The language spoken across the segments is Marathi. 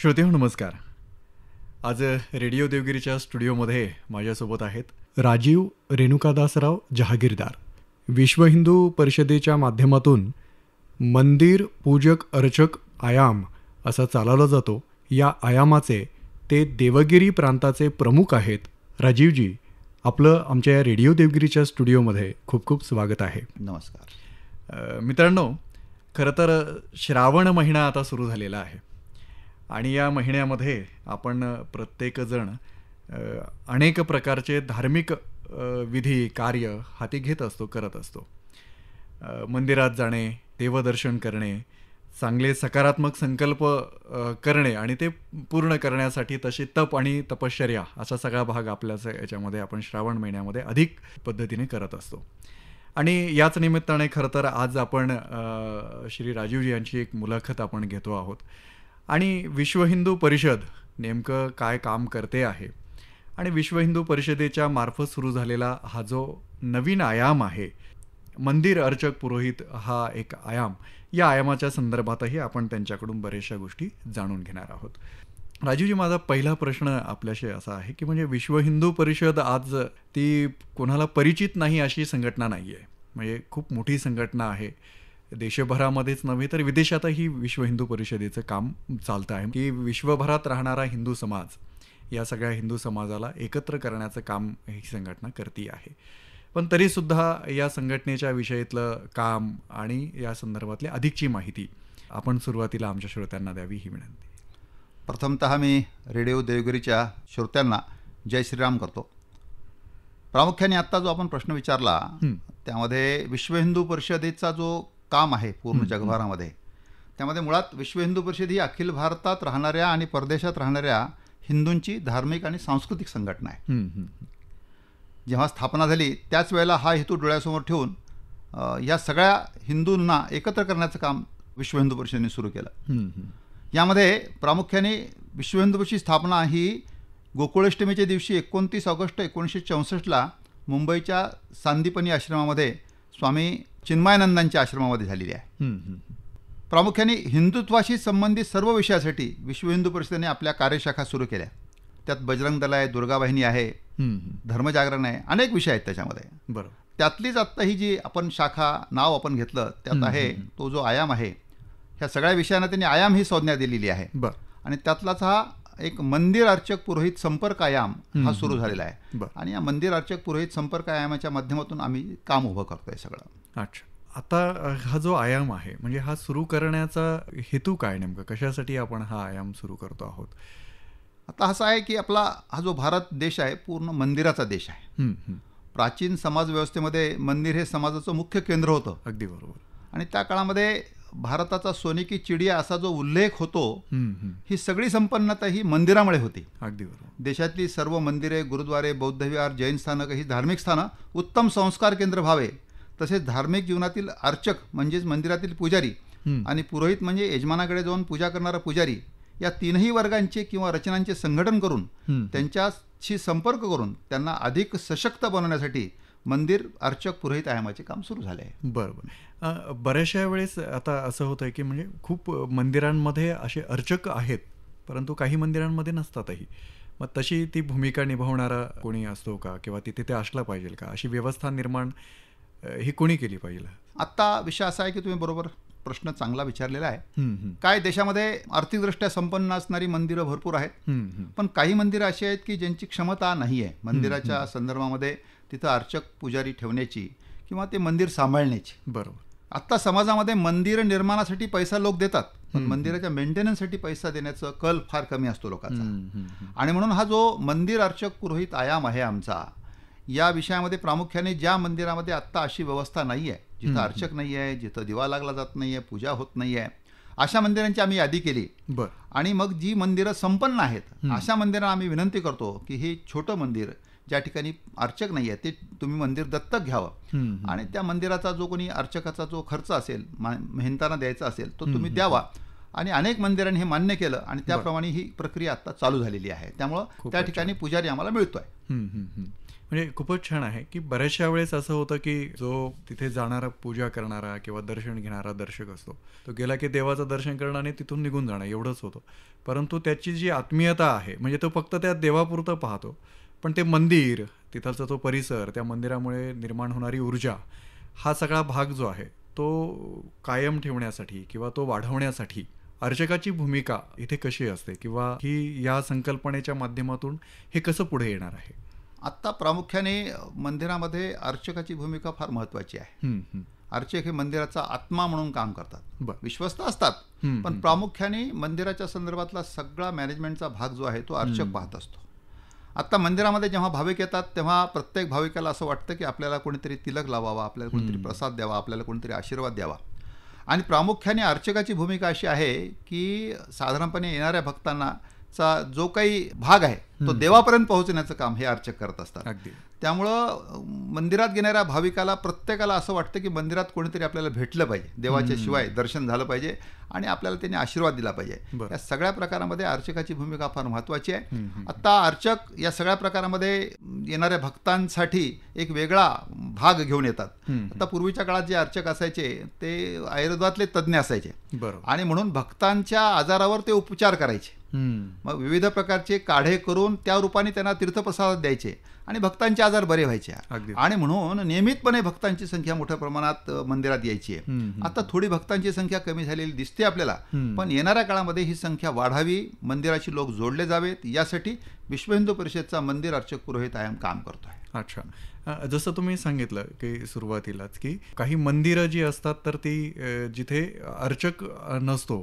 श्रोतेहो नमस्कार. आज रेडिओ देवगिरीच्या स्टुडिओमध्ये माझ्यासोबत आहेत राजीव रेणुकादासराव जहागीरदार. विश्व हिंदू परिषदेच्या माध्यमातून मंदिर पूजक अर्चक आयाम असा चालवला जातो. या आयामाचे ते देवगिरी प्रांताचे प्रमुख आहेत. राजीवजी, आपलं आमच्या या रेडिओ देवगिरीच्या स्टुडिओमध्ये खूप खूप स्वागत आहे. नमस्कार. मित्रांनो, खरं तर श्रावण महिना आता सुरू झालेला आहे आणि या महिन्यामध्ये आपण प्रत्येकजण अनेक प्रकारचे धार्मिक विधी कार्य हाती घेत असतो, करत असतो. मंदिरात जाणे, देवदर्शन करणे, चांगले सकारात्मक संकल्प करणे आणि ते पूर्ण करण्यासाठी तशी तप आणि तपश्चर्या असा सगळा भाग आपल्याच याच्यामध्ये आपण श्रावण महिन्यामध्ये अधिक पद्धतीने करत असतो. आणि याच निमित्ताने खरं तर आज आपण श्री राजीवजी यांची एक मुलाखत आपण घेतो आहोत. आणि विश्व हिंदू परिषद नेमकं काय काम करते आहे आणि विश्व हिंदू परिषदेच्या मार्फत सुरू झालेला हा जो नवीन आयाम आहे, मंदिर अर्चक पुरोहित हा एक आयाम, या आयामाच्या संदर्भातही आपण त्यांच्याकडून बऱ्याचशा गोष्टी जाणून घेणार आहोत. राजीवजी, माझा पहिला प्रश्न आपल्याशी असा आहे की म्हणजे विश्व हिंदू परिषद आज ती कोणाला परिचित नाही अशी संघटना नाही आहे. म्हणजे खूप मोठी संघटना आहे. देशभरामध्येच नव्हे तर विदेशातही विश्व हिंदू परिषदेचं काम चालतं आहे की विश्वभरात राहणारा हिंदू समाज, या सगळ्या हिंदू समाजाला एकत्र करण्याचं काम ही संघटना करते आहे. पण तरीसुद्धा या संघटनेच्या विषयातलं काम आणि या संदर्भातली अधिकची माहिती आपण सुरुवातीला आमच्या श्रोत्यांना द्यावी ही विनंती. प्रथमतः मी रेडिओ देवगिरीच्या श्रोत्यांना जय श्रीराम करतो. प्रामुख्याने आत्ता जो आपण प्रश्न विचारला त्यामध्ये विश्व हिंदू परिषदेचा जो काम आहे पूर्ण जगभरामध्ये, त्यामध्ये मुळात विश्व हिंदू परिषद ही अखिल भारतात राहणाऱ्या आणि परदेशात राहणाऱ्या हिंदूंची धार्मिक आणि सांस्कृतिक संघटना आहे. जेव्हा स्थापना झाली त्याच वेळेला हा हेतू डोळ्यासमोर ठेवून या सगळ्या हिंदूंना एकत्र करण्याचं काम विश्व हिंदू परिषदेने सुरू केलं. यामध्ये प्रामुख्याने विश्व हिंदू परिषदेची स्थापना ही गोकुळाष्टमीच्या दिवशी 29 ऑगस्ट 1964ला मुंबईच्या सांदीपनी आश्रमामध्ये स्वामी चिन्मयानंदांच्या आश्रमामध्ये झालेली आहे. प्रामुख्याने हिंदुत्वाशी संबंधित सर्व विषयासाठी विश्व हिंदू परिषदेने आपल्या कार्यशाखा सुरू केल्या. त्यात बजरंग दल आहे, दुर्गा वाहिनी आहे, धर्मजागरण आहे, अनेक विषय आहेत त्याच्यामध्ये. बरोबर. त्यातलीच आत्ता ही जी आपण शाखा नाव आपण घेतलं त्यात आहे तो जो आयाम आहे, ह्या सगळ्या विषयांना त्यांनी आयाम ही संज्ञा दिलेली आहे. आणि त्यातलाच हा एक मंदिर अर्चक पुरोहित संपर्क आयाम हा सुरू झालेला आहे. आणि या मंदिर अर्चक पुरोहित संपर्क आयामाच्या माध्यमातून आम्ही काम उभं करतोय सगळं. अच्छा, आता हा जो आयाम आहे म्हणजे हा सुरू करण्याचा हेतू काय नेमकं, कशासाठी आपण हा आयाम सुरू करतो आहोत? आता असं आहे की आपला हा जो भारत देश आहे पूर्ण मंदिराचा देश आहे. प्राचीन समाज व्यवस्थेमध्ये मंदिर हे समाजाचं मुख्य केंद्र होतं. अगदी बरोबर. आणि त्या काळामध्ये भारताचा सोने की चिडिया असा जो उल्लेख होतो, ही सगळी संपन्नता ही मंदिरामुळे होती. अगदी बरोबर. देशातली सर्व मंदिरे, गुरुद्वारे, बौद्धविहार, जैन स्थानक ही धार्मिक स्थानं उत्तम संस्कार केंद्र व्हावे, तसेच धार्मिक जीवनातील अर्चक म्हणजेच मंदिरातील पुजारी आणि पुरोहित म्हणजे यजमानाकडे जाऊन पूजा करणारा पुजारी, या तीनही वर्गांचे किंवा रचनांचे संघटन करून त्यांच्याशी संपर्क करून त्यांना अधिक सशक्त बनवण्यासाठी मंदिर अर्चक पुरोहित आयामाचे काम सुरू झाले आहे. बरोबर. बऱ्याचशा वेळेस आता असं होतं की म्हणजे खूप मंदिरांमध्ये असे अर्चक आहेत परंतु काही मंदिरांमध्ये नसतातही. मग तशी ती भूमिका निभावणारा कोणी असतो का, किंवा तिथे ते असला पाहिजे का, अशी व्यवस्था निर्माण ही कोणी केली पाहिजे? आत्ता विषय असा आहे की तुम्ही बरोबर प्रश्न चांगला विचारलेला आहे. काय देशामध्ये आर्थिकदृष्ट्या संपन्न असणारी मंदिरं भरपूर आहेत, पण काही मंदिरं अशी आहेत की ज्यांची क्षमता नाही आहे मंदिराच्या संदर्भामध्ये तिथं अर्चक पुजारी ठेवण्याची किंवा ते मंदिर सांभाळण्याची. बरोबर. आत्ता समाजामध्ये मंदिर निर्माणासाठी पैसा लोक देतात, पण मंदिराच्या मेंटेनन्ससाठी पैसा देण्याचं कल फार कमी असतो लोकांचा. आणि म्हणून हा जो मंदिर अर्चक पुरोहित आयाम आहे आमचा, या विषयामध्ये प्रामुख्याने ज्या मंदिरामध्ये आत्ता अशी व्यवस्था नाही आहे, जिथं अर्चक नाही आहे, जिथं दिवा लागला जात नाही आहे, पूजा होत नाही आहे, अशा मंदिरांची आम्ही यादी केली. आणि मग जी मंदिरं संपन्न आहेत अशा मंदिरांना आम्ही विनंती करतो की हे छोटं मंदिर ज्या ठिकाणी अर्चक नाही आहे ते तुम्ही मंदिर दत्तक घ्यावं आणि त्या मंदिराचा जो कोणी अर्चकाचा जो खर्च असेल, मेहनताना द्यायचा असेल, तो तुम्ही द्यावा. आणि अनेक मंदिरांनी हे मान्य केलं आणि त्याप्रमाणे ही प्रक्रिया आता चालू झालेली आहे. त्यामुळं त्या ठिकाणी पुजारी आम्हाला मिळतोय. म्हणजे खूपच छान आहे की बऱ्याचशा वेळेस असं होतं की जो तिथे जाणारा, पूजा करणारा किंवा दर्शन घेणारा दर्शक असतो, तो गेला की देवाचं दर्शन करणं आणि तिथून निघून जाणं एवढंच होतं. परंतु त्याची जी आत्मीयता आहे, म्हणजे तो फक्त त्या देवापुरतं पाहतो, पण ते मंदिर, तिथलचा तो परिसर, त्या मंदिरामुळे निर्माण होणारी ऊर्जा, हा सगळा भाग जो आहे तो कायम ठेवण्यासाठी किंवा तो वाढवण्यासाठी अर्चकाची भूमिका इथे कशी असते, किंवा ही या संकल्पनेच्या माध्यमातून हे कसं पुढे येणार आहे? आत्ता प्रामुख्याने मंदिरामध्ये अर्चकाची भूमिका फार महत्त्वाची आहे. अर्चक हे मंदिराचा आत्मा म्हणून काम करतात. विश्वस्त असतात, पण प्रामुख्याने मंदिराच्या संदर्भातला सगळा मॅनेजमेंटचा भाग जो आहे तो अर्चक पाहत असतो. आत्ता मंदिरामध्ये जेव्हा भाविक येतात तेव्हा प्रत्येक भाविकाला असं वाटतं की आपल्याला कोणीतरी तिलक लावावा, आपल्याला कोणीतरी प्रसाद द्यावा, आपल्याला कोणीतरी आशीर्वाद द्यावा. आणि प्रामुख्याने अर्चकाची भूमिका अशी आहे की साधारणपणे येणाऱ्या भक्तांना जो काही भाग आहे तो देवापर्यंत पोहोचण्याचं काम हे अर्चक करत असतात. त्यामुळं मंदिरात गेणाऱ्या भाविकाला प्रत्येकाला असं वाटतं की मंदिरात कोणीतरी आपल्याला भेटलं पाहिजे, देवाच्या शिवाय दर्शन झालं पाहिजे आणि आपल्याला त्यांनी आशीर्वाद दिला पाहिजे. या सगळ्या प्रकारामध्ये अर्चकाची भूमिका फार महत्त्वाची आहे. आता अर्चक या सगळ्या प्रकारामध्ये येणाऱ्या भक्तांसाठी एक वेगळा भाग घेऊन येतात. आता पूर्वीच्या काळात जे अर्चक असायचे ते आयुर्वेदातले तज्ज्ञ असायचे आणि म्हणून भक्तांच्या आजारावर ते उपचार करायचे. मग विविध प्रकारचे काढे करून त्या रूपाने त्यांना तीर्थप्रसाद द्यायचे आणि भक्तांचे आजार बरे व्हायचे. आणि म्हणून नियमितपणे भक्तांची संख्या मोठ्या प्रमाणात मंदिरात यायची आहे. आता थोडी भक्तांची संख्या कमी झालेली दिसते आपल्याला, पण येणाऱ्या काळामध्ये ही संख्या वाढावी, मंदिराची लोक जोडले जावेत, यासाठी विश्व हिंदू परिषदचा मंदिर अर्चक पुरोहित आयाम काम करतोय. अच्छा, जसं तुम्ही सांगितलं की सुरुवातीलाच की काही मंदिरं जी असतात तर ती जिथे अर्चक नसतो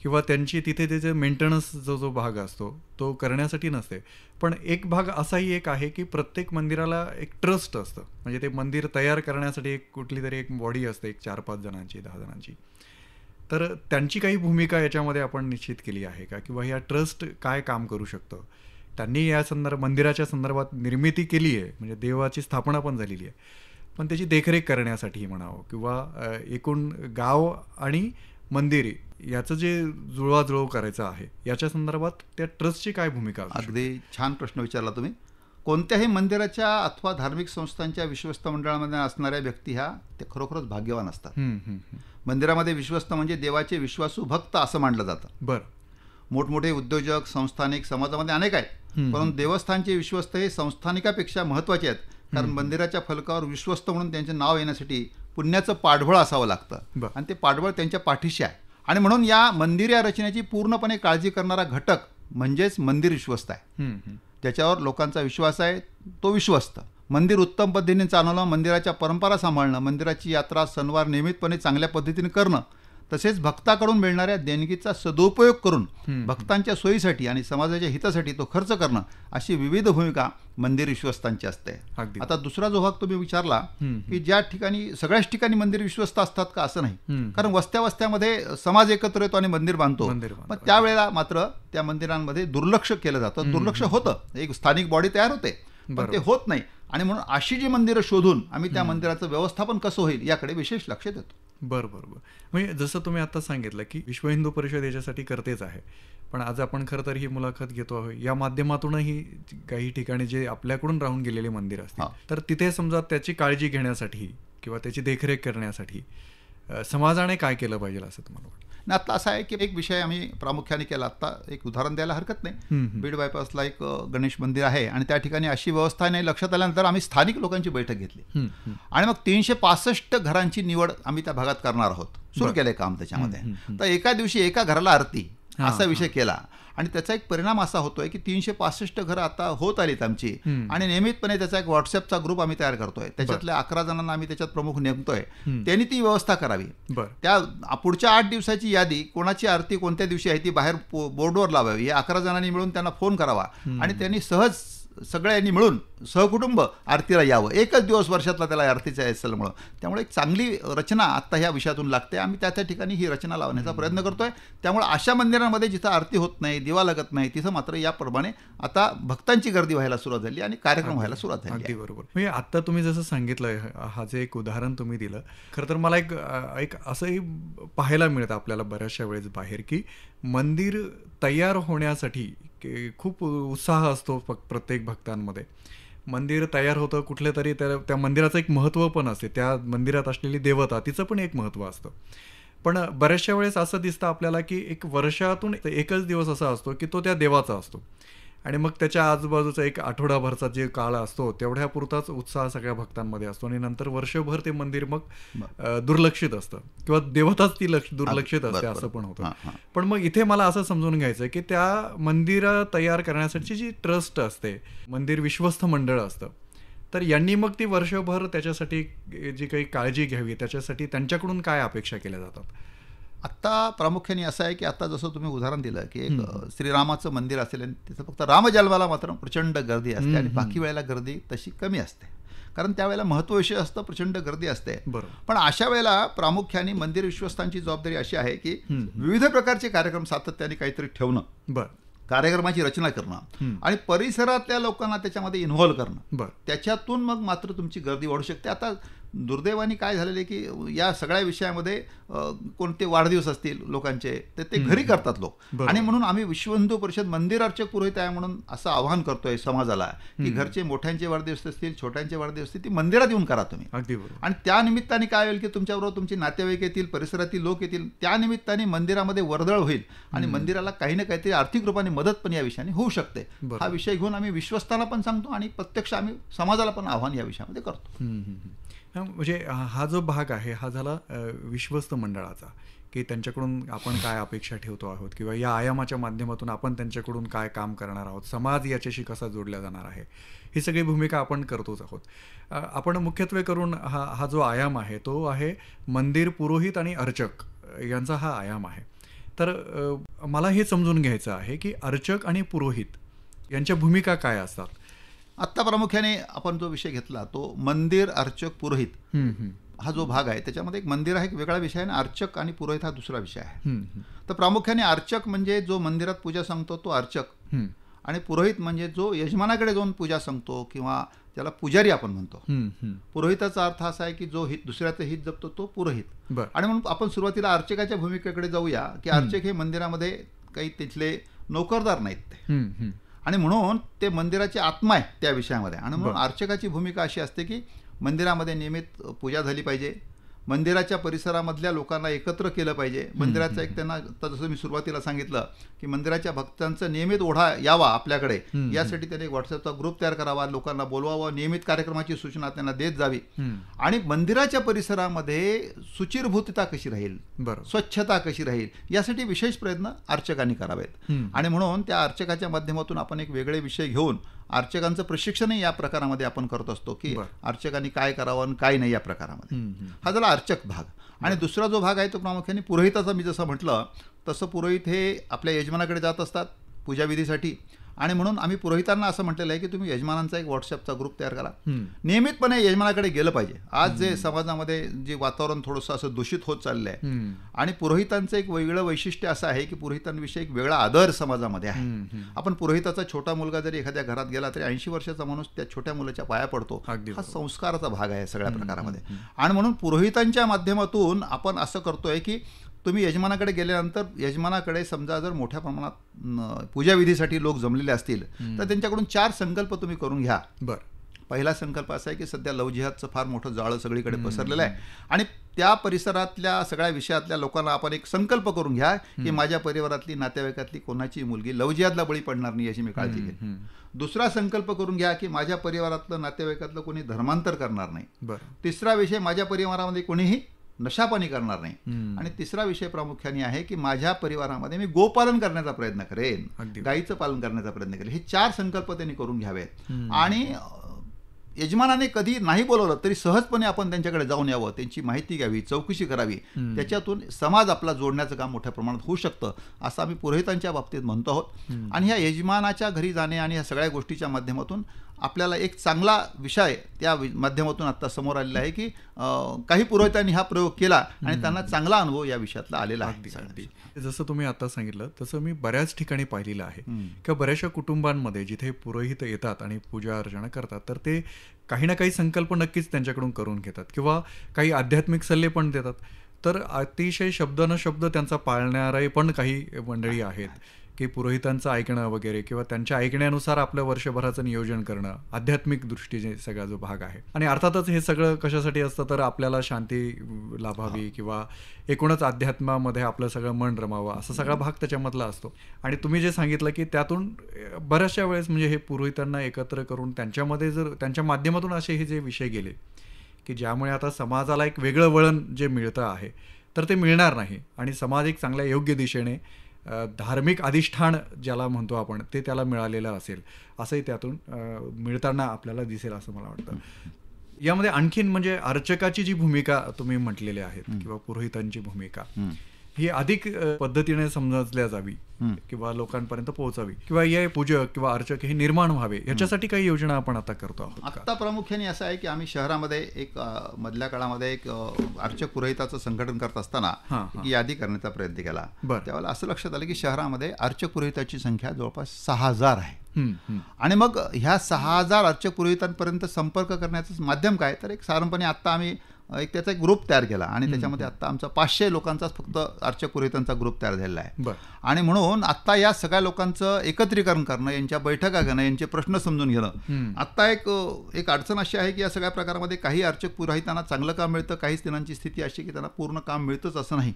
किंवा त्यांची तिथे त्याचे मेंटेनन्स जो भाग असतो तो करण्यासाठी नसते, पण एक भाग असाही एक आहे की प्रत्येक मंदिराला एक ट्रस्ट असतं. म्हणजे ते मंदिर तयार करण्यासाठी एक कुठली तरी एक बॉडी असते, एक 4-5 जणांची, 10 जणांची. तर त्यांची काही भूमिका याच्यामध्ये आपण निश्चित केली आहे का, किंवा ह्या ट्रस्ट काय काम करू शकतं? त्यांनी या मंदिराच्या संदर्भात निर्मिती केली आहे, म्हणजे देवाची स्थापना पण झालेली आहे, पण त्याची देखरेख करण्यासाठी म्हणावं किंवा एकूण गाव आणि मंदिर याचं जे जुळवाजुळव करायचं आहे याच्या संदर्भात त्या ट्रस्टची काय भूमिका? अगदी छान प्रश्न विचारला तुम्ही. कोणत्याही मंदिराच्या अथवा धार्मिक संस्थांच्या विश्वस्त मंडळामध्ये असणाऱ्या व्यक्ती ह्या ते खरोखरच भाग्यवान असतात. मंदिरामध्ये विश्वस्त म्हणजे देवाचे विश्वासू भक्त असं मानलं जातं. बरं. मोठमोठे उद्योजक, संस्थानिक समाजामध्ये अनेक आहेत, परंतु देवस्थानचे विश्वस्त हे संस्थानिकापेक्षा महत्त्वाचे आहेत. कारण मंदिराच्या फलकावर विश्वस्त म्हणून त्यांचे नाव येण्यासाठी पुण्याचं पाठबळ असावं लागतं आणि ते पाठबळ त्यांच्या पाठीशी आहे. आणि म्हणून या मंदिर या रचनेची पूर्णपणे काळजी करणारा घटक म्हणजेच मंदिर विश्वस्त आहे. त्याच्यावर लोकांचा विश्वास आहे, तो विश्वस्त. मंदिर उत्तम पद्धतीने चालवणं, मंदिराच्या परंपरा सांभाळणं, मंदिराची यात्रा सणवार नियमितपणे चांगल्या पद्धतीने करणं, तसेच भक्ताकडून मिळणाऱ्या देणगीचा सदुपयोग करून भक्तांच्या सोयीसाठी आणि समाजाच्या हितासाठी तो खर्च करणं, अशी विविध भूमिका मंदिर विश्वस्तांची असते. आता दुसरा जो भाग तुम्ही विचारला की ज्या ठिकाणी सगळ्याच ठिकाणी मंदिर विश्वस्त असतात का, असं नाही. कारण वस्त्या वस्त्यामध्ये समाज एकत्र येतो आणि मंदिर बांधतो, पण त्यावेळेला मात्र त्या मंदिरांमध्ये दुर्लक्ष केलं जातं. दुर्लक्ष होतं, एक स्थानिक बॉडी तयार होते, पण ते होत नाही. आणि म्हणून अशी जी मंदिरं शोधून आम्ही त्या मंदिराचं व्यवस्थापन कसं होईल याकडे विशेष लक्ष देतो. बरं. म्हणजे जसं तुम्ही आता सांगितलं की विश्व हिंदू परिषद याच्यासाठी करतेच आहे, पण आज आपण खरं तर ही मुलाखत घेतो आहोत या माध्यमातूनही काही ठिकाणी जे आपल्याकडून राहून गेलेले मंदिर असतील तर तिथे समजा त्याची काळजी घेण्यासाठी किंवा त्याची देखरेख करण्यासाठी समाजाने काय केलं पाहिजे असं तुम्हाला वाटतं? आता असं आहे की एक विषय आम्ही प्रामुख्याने केला. आता एक उदाहरण द्यायला हरकत नाही. बीड बायपासला एक गणेश मंदिर आहे आणि त्या ठिकाणी अशी व्यवस्था नाही. लक्षात आल्यानंतर आम्ही स्थानिक लोकांची बैठक घेतली आणि मग 365 घरांची निवड आम्ही त्या भागात करणार आहोत. सुरू केलंय काम त्याच्यामध्ये. तर एका दिवशी एका घराला आरती असा विषय केला आणि त्याचा एक परिणाम असा होतोय की 365 घरं आता होत आलीत आमची आणि नियमितपणे त्याचा एक व्हॉट्सअपचा ग्रुप आम्ही तयार करतोय. त्याच्यातल्या 11 जणांना आम्ही त्याच्यात प्रमुख नेमतोय. त्यांनी ती व्यवस्था करावी. त्या पुढच्या 8 दिवसाची यादी, कोणाची आरती कोणत्या दिवशी आहे ती बाहेर बोर्डवर लावावी. या 11 जणांनी मिळून त्यांना फोन करावा आणि त्यांनी सहज सगळ्यांनी मिळून सहकुटुंब आरतीला यावं. एकच दिवस वर्षातला त्याला आरतीचा असल्यामुळं. त्यामुळे एक चांगली रचना आत्ता ह्या विषयातून लागते. आम्ही त्या ठिकाणी ही रचना लावण्याचा प्रयत्न करतोय. त्यामुळे अशा मंदिरांमध्ये जिथं आरती होत नाही, दिवा लागत नाही, तिथं मात्र याप्रमाणे आता भक्तांची गर्दी व्हायला सुरुवात झाली आणि कार्यक्रम व्हायला सुरुवात झाली. अगदी बरोबर. म्हणजे आत्ता तुम्ही जसं सांगितलं, हा जे एक उदाहरण तुम्ही दिलं, खरं तर मला एक असंही पाहायला मिळतं आपल्याला बऱ्याचशा वेळेस बाहेर की मंदिर तयार होण्यासाठी खूप उत्साह असतो प्रत्येक भक्तांमध्ये, मंदिर तयार होतं कुठले तरी, त्या मंदिराचं एक महत्त्व पण असते, त्या मंदिरात असलेली देवता तिचं पण एक महत्त्व असतं. पण बऱ्याचशा वेळेस असं दिसतं आपल्याला की एक वर्षातून एकच दिवस असा असतो की तो त्या देवाचा असतो, आणि मग त्याच्या आजूबाजूचा एक आठवडाभरचा जे काळ असतो तेवढ्यापुरताच उत्साह सगळ्या भक्तांमध्ये असतो, आणि नंतर वर्षभर ते मंदिर मग दुर्लक्षित असतं, किंवा देवताच ती दुर्लक्षित असते असं पण होतं. पण मग इथे मला असं समजून घ्यायचं की त्या मंदिरं तयार करण्यासाठी जी ट्रस्ट असते, मंदिर विश्वस्त मंडळ असतं, तर यांनी मग ती वर्षभर त्याच्यासाठी जी काही काळजी घ्यावी त्याच्यासाठी त्यांच्याकडून काय अपेक्षा केल्या जातात? आत्ता प्रामुख्याने असं आहे की आता जसं तुम्ही उदाहरण दिलं की एक श्रीरामाचं मंदिर असेल आणि तिथं फक्त रामजन्माला मात्र प्रचंड गर्दी असते, आणि बाकी वेळेला गर्दी तशी कमी असते, कारण त्यावेळेला महत्त्वविषय असतं, प्रचंड गर्दी असते. पण अशा वेळेला प्रामुख्याने मंदिर विश्वस्तांची जबाबदारी अशी आहे की विविध प्रकारचे कार्यक्रम सातत्याने काहीतरी ठेवणं, कार्यक्रमाची रचना करणं आणि परिसरातल्या लोकांना त्याच्यामध्ये इन्व्हॉल्व करणं, त्याच्यातून मग मात्र तुमची गर्दी वाढू शकते. आता दुर्दैवाने काय झालेलं आहे की या सगळ्या विषयामध्ये कोणते वाढदिवस असतील लोकांचे तर ते घरी करतात लोक, आणि म्हणून आम्ही विश्व हिंदू परिषद मंदिर अर्चक पुरोहित आहे म्हणून असं आवाहन करतोय समाजाला की घरचे मोठ्यांचे वाढदिवस असतील, छोट्यांचे वाढदिवस असतील, ती मंदिरात येऊन करा तुम्ही. अगदी बरोबर. आणि त्या निमित्ताने काय होईल की तुमच्याबरोबर तुमचे नातेवाईक येतील, परिसरातील लोक येतील, त्या निमित्ताने मंदिरामध्ये वर्दळ होईल आणि मंदिराला काही ना काहीतरी आर्थिक रूपाने मदत पण या विषयाने होऊ शकते. हा विषय घेऊन आम्ही विश्वस्तांना पण सांगतो आणि प्रत्यक्ष आम्ही समाजाला पण आव्हान या विषयामध्ये करतो. म्हणजे हा जो भाग आहे हा झाला विश्वस्त मंडळाचा, की त्यांच्याकडून आपण काय अपेक्षा ठेवतो आहोत, किंवा या आयामाच्या माध्यमातून आपण त्यांच्याकडून काय काम करणार आहोत, समाज याच्याशी कसा जोडला जाणार आहे, ही सगळी भूमिका आपण करतोच आहोत. आपण मुख्यत्वे करून हा जो आयाम आहे तो आहे मंदिर पुरोहित आणि अर्चक यांचा हा आयाम आहे. तर मला हे समजून घ्यायचं आहे की अर्चक आणि पुरोहित यांच्या भूमिका काय असतात. आत्ता प्रामुख्याने आपण जो विषय घेतला तो मंदिर अर्चक पुरोहित हा जो भाग आहे त्याच्यामध्ये एक मंदिर हा एक वेगळा विषय आहे आणि अर्चक आणि पुरोहित हा दुसरा विषय आहे. तर प्रामुख्याने अर्चक म्हणजे जो मंदिरात पूजा सांगतो तो अर्चक, आणि पुरोहित म्हणजे जो यजमानाकडे जाऊन पूजा सांगतो किंवा त्याला पुजारी आपण म्हणतो. पुरोहिताचा अर्थ असा आहे की जो हित दुसऱ्याचं हित जपतो तो पुरोहित. आणि म्हणून आपण सुरुवातीला अर्चकाच्या भूमिकेकडे जाऊया की अर्चक हे मंदिरामध्ये काही तिथले नोकरदार नाहीत ते, आणि म्हणून ते मंदिराची आत्मा आहे त्या विषयामध्ये. आणि म्हणून अर्चकाची भूमिका अशी असते की मंदिरामध्ये नियमित पूजा झाली पाहिजे, मंदिराच्या परिसरामधल्या लोकांना एकत्र केलं पाहिजे, मंदिराचा एक त्यांना जसं मी सुरुवातीला सांगितलं की मंदिराच्या भक्तांचा नियमित ओढा यावा आपल्याकडे, यासाठी त्याने व्हॉट्सअपचा ग्रुप तयार करावा, लोकांना बोलवावं, नियमित कार्यक्रमाची सूचना त्यांना देत जावी, आणि मंदिराच्या परिसरामध्ये सुचिरभूतता कशी राहील, स्वच्छता कशी राहील, यासाठी विशेष प्रयत्न अर्चकांनी करावेत. आणि म्हणून त्या अर्चकाच्या माध्यमातून आपण एक वेगळे विषय घेऊन अर्चकांचं प्रशिक्षणही या प्रकारामध्ये आपण करत असतो की अर्चकांनी काय करावं आणि काय नाही या प्रकारामध्ये. हा झाला अर्चक भाग. आणि दुसरा जो भाग आहे तो प्रामुख्याने पुरोहिताचा. मी जसं म्हटलं तसं पुरोहित हे आपल्या यजमानाकडे जात असतात पूजाविधीसाठी, आणि म्हणून आम्ही पुरोहितांना असं म्हटलेलं आहे की तुम्ही यजमानांचा एक व्हॉट्सअपचा ग्रुप तयार करा, नियमितपणे यजमानाकडे गेलं पाहिजे. आज जे समाजामध्ये जे वातावरण थोडंसं असं दूषित होत चाललं आहे, आणि पुरोहितांचं एक वेगळं वैशिष्ट्य असं आहे की पुरोहितांविषयी एक वेगळा आदर समाजामध्ये आहे. आपण पुरोहिताचा छोटा मुलगा जरी एखाद्या घरात गेला तरी 80 वर्षाचा माणूस त्या छोट्या मुलाच्या पाया पडतो. हा संस्काराचा भाग आहे सगळ्या प्रकारामध्ये. आणि म्हणून पुरोहितांच्या माध्यमातून आपण असं करतोय की तुम्ही यजमानाकडे गेल्यानंतर यजमानाकडे समजा जर मोठ्या प्रमाणात पूजाविधीसाठी लोक जमलेले असतील तर त्यांच्याकडून 4 संकल्प तुम्ही करून घ्या. पहिला संकल्प असा आहे की सध्या लव जिहादचं फार मोठं जाळं सगळीकडे पसरलेलं आहे, आणि त्या परिसरातल्या सगळ्या विषयातल्या लोकांना आपण एक संकल्प करून घ्या की माझ्या परिवारातली नातेवाईकातली कोणाची मुलगी लव जिहादला बळी पडणार नाही याची मी काळजी घेईन. दुसरा संकल्प करून घ्या की माझ्या परिवारातलं नातेवाईकातलं कोणी धर्मांतर करणार नाही. तिसरा विषय, माझ्या परिवारामध्ये कोणीही नशापानी करणार नाही. आणि तिसरा विषय प्रामुख्याने आहे की माझ्या परिवारामध्ये मी गोपालन करण्याचा प्रयत्न करेन, गायीचं पालन करण्याचा प्रयत्न करेन. हे 4 संकल्प त्यांनी करून घ्यावेत. आणि यजमानाने कधी नाही बोलवलं तरी सहजपणे आपण त्यांच्याकडे जाऊन यावं, त्यांची माहिती घ्यावी, चौकशी करावी, त्याच्यातून समाज आपला जोडण्याचं काम मोठ्या प्रमाणात होऊ शकतं असं आम्ही पुरोहितांच्या बाबतीत म्हणतो आहोत. आणि ह्या यजमानाच्या घरी जाणे आणि ह्या सगळ्या गोष्टीच्या माध्यमातून आपल्याला एक चांगला विषय त्या माध्यमातून आता समोर आलेला आहे की काही पुरोहितांनी हा प्रयोग केला आणि त्यांना चांगला अनुभव या विषयातला आलेला आहे. जसं तुम्ही आता सांगितलं तसं मी बऱ्याच ठिकाणी पाहिलेलं आहे किंवा बऱ्याचशा कुटुंबांमध्ये जिथे पुरोहित येतात आणि पूजा अर्चना करतात तर ते काही ना काही संकल्प नक्कीच त्यांच्याकडून करून घेतात किंवा काही आध्यात्मिक सल्ले पण देतात. तर अतिशय शब्द न शब्द त्यांचा पाळणारे पण काही मंडळी आहेत की पुरोहितांचं ऐकणं वगैरे किंवा त्यांच्या ऐकण्यानुसार आपलं वर्षभराचं नियोजन करणं, आध्यात्मिक दृष्टीने सगळा जो भाग आहे. आणि अर्थातच हे सगळं कशासाठी असतं तर आपल्याला शांती लाभावी किंवा एकूणच अध्यात्मामध्ये आपलं सगळं मन रमावं, असा सगळा भाग त्याच्यामधला असतो. आणि तुम्ही जे सांगितलं की त्यातून बऱ्याचशा वेळेस म्हणजे हे पुरोहितांना एकत्र करून त्यांच्यामध्ये जर त्यांच्या माध्यमातून असे हे जे विषय गेले की ज्यामुळे आता समाजाला एक वेगळं वळण जे मिळतं आहे तर ते मिळणार नाही आणि समाज एक चांगल्या योग्य दिशेने धार्मिक अधिष्ठान ज्याला म्हणतो आपण ते त्याला मिळालेलं असेल असंही त्यातून मिळताना आपल्याला दिसेल असं मला वाटतं. यामध्ये आणखीन म्हणजे अर्चकाची जी भूमिका तुम्ही म्हटलेली आहेत किंवा पुरोहितांची भूमिका ही अधिक पद्धतीने समजल्या जावी किंवा लोकांपर्यंत पोहोचावी किंवा हे पूजक किंवा अर्चक हे निर्माण व्हावे याच्यासाठी काही योजना आपण आता करतो आहोत. आता प्रामुख्याने असं आहे की आम्ही शहरामध्ये एक मधल्या काळामध्ये एक अर्चक पुरोहिताचं संघटन करत असताना एक यादी करण्याचा प्रयत्न केला. त्यावेळेला असं लक्षात आलं की शहरामध्ये अर्चक पुरोहिताची संख्या जवळपास 6000 आहे. आणि मग ह्या 6000 अर्चक पुरोहितांपर्यंत संपर्क करण्याचं माध्यम काय तर एक साधारणपणे आत्ता आम्ही त्याचा एक ग्रुप तयार केला आणि त्याच्यामध्ये आत्ता आमचा 500 लोकांचाच फक्त अर्चक पुरोहितांचा ग्रुप तयार झालेला आहे. आणि म्हणून आत्ता या सगळ्या लोकांचं एकत्रीकरण करणं, यांच्या बैठका घेणं, यांचे प्रश्न समजून घेणं. आत्ता एक अडचण अशी आहे की या सगळ्या प्रकारामध्ये काही अर्चक पुरोहितांना चांगलं काम मिळतं, काही जणांची स्थिती अशी की त्यांना पूर्ण काम मिळतंच असं नाही.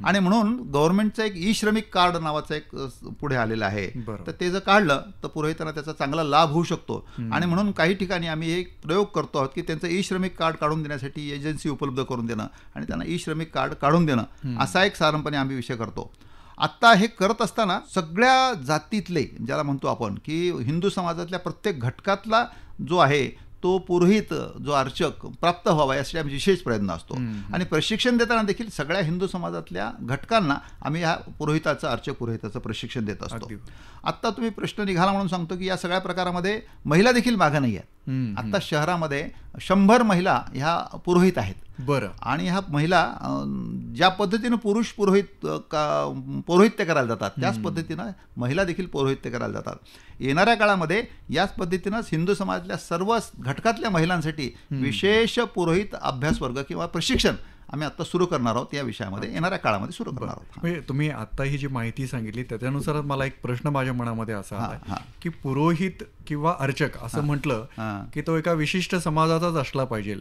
आणि म्हणून गव्हर्नमेंटचं एक ई श्रमिक कार्ड नावाचं एक पुढे आलेलं आहे. तर ते जर काढलं तर पुरोहितांना त्याचा चांगला लाभ होऊ शकतो. आणि म्हणून काही ठिकाणी आम्ही एक प्रयोग करतो आहोत की त्यांचं ई श्रमिक कार्ड काढून देण्यासाठी एजन्सी उपलब्ध करून देणं आणि त्यांना ई श्रमिक कार्ड काढून देणं असा एक साधारणपणे आम्ही विषय करतो. आत्ता हे करत असताना सगळ्या जातीतले ज्याला म्हणतो आपण की हिंदू समाजातल्या प्रत्येक घटकातला जो आहे तो पुरोहित जो अर्चक प्राप्त व्हावा यासाठी आमचा विशेष प्रयत्न असतो. आणि प्रशिक्षण देताना देखील सगळ्या हिंदू समाजातल्या घटकांना आम्ही ह्या पुरोहिताचं अर्चक पुरोहिताचं प्रशिक्षण देत असतो. आत्ता तुम्ही प्रश्न निघाला म्हणून सांगतो की या सगळ्या प्रकारामध्ये महिला देखील मागे नाही आहेत. आत्ता शहरामध्ये 100 महिला ह्या पुरोहित आहेत. बरं. आणि ह्या महिला ज्या पद्धतीनं पुरुष पौरोहित्य करायला जातात त्याच पद्धतीनं महिला देखील पौरोहित्य करायला जातात. येणाऱ्या काळामध्ये याच पद्धतीनंच हिंदू समाजातल्या सर्व घटकातल्या महिलांसाठी विशेष पुरोहित अभ्यास वर्ग किंवा प्रशिक्षण आम्ही आता सुरू करणार आहोत. या विषयामध्ये येणाऱ्या काळामध्ये सुरू करणार आहोत. म्हणजे तुम्ही आता ही जी माहिती सांगितली त्याच्यानुसार मला एक प्रश्न माझ्या मनामध्ये असा आला की पुरोहित किंवा अर्चक असं म्हटलं की तो एका विशिष्ट समाजाचाच असला पाहिजे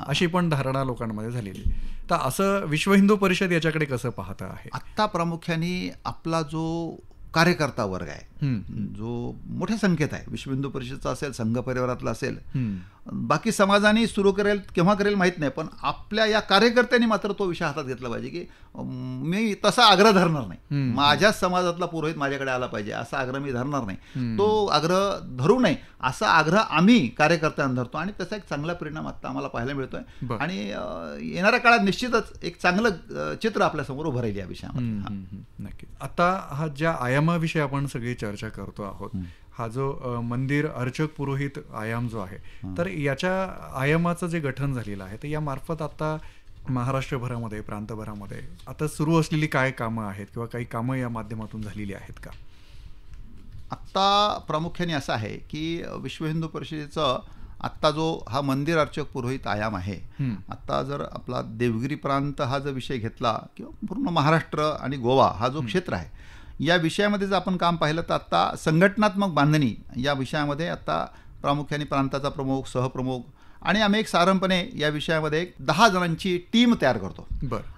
अशी पण धारणा लोकांमध्ये झालेली. तर असं विश्व हिंदू परिषद याच्याकडे कसं पाहत आहे? आत्ता प्रामुख्याने आपला जो कार्यकर्ता वर्ग आहे जो मोठ्या संख्येत आहे, विश्व हिंदू परिषदचा असेल, संघ परिवारातला असेल, बाकी समाजाने सुरू करेल केव्हा करेल माहीत नाही, पण आपल्या या कार्यकर्त्यांनी मात्र तो विषय हातात घेतला पाहिजे की मी तसा आग्रह धरणार नाही, माझ्याच समाजातला पुरोहित माझ्याकडे आला पाहिजे असा आग्रह मी धरणार नाही. तो आग्रह धरू नये असा आग्रह आम्ही कार्यकर्त्यांना धरतो आणि त्याचा एक चांगला परिणाम आता आम्हाला पाहायला मिळतोय. आणि येणाऱ्या काळात निश्चितच एक चांगलं चित्र आपल्यासमोर उभं राहील या विषयामध्ये. नक्की. आता हा ज्या आयामाविषयी आपण सगळी चर्चा करतो आहोत, हा जो मंदिर अर्चक पुरोहित आयाम जो आहे, तर याच्या आयामाचं जे गठन झालेलं आहे तर या मार्फत आता महाराष्ट्रभरामध्ये प्रांतभरामध्ये आता सुरू असलेली काय कामं आहेत किंवा काही कामं या माध्यमातून झालेली आहेत का? आत्ता प्रामुख्याने असं आहे की विश्व हिंदू परिषदेचं आत्ता जो हा मंदिर अर्चक पुरोहित आयाम आहे, आत्ता जर आपला देवगिरी प्रांत हा जर विषय घेतला किंवा पूर्ण महाराष्ट्र आणि गोवा हा जो क्षेत्र आहे या विषयामध्ये जर आपण काम पाहिलं तर आत्ता संघटनात्मक बांधणी या विषयामध्ये आत्ता प्रामुख्याने प्रांताचा प्रमुख, सहप्रमुख आणि आम्ही एक साधारणपणे या विषयामध्ये 10 जणांची टीम तयार करतो.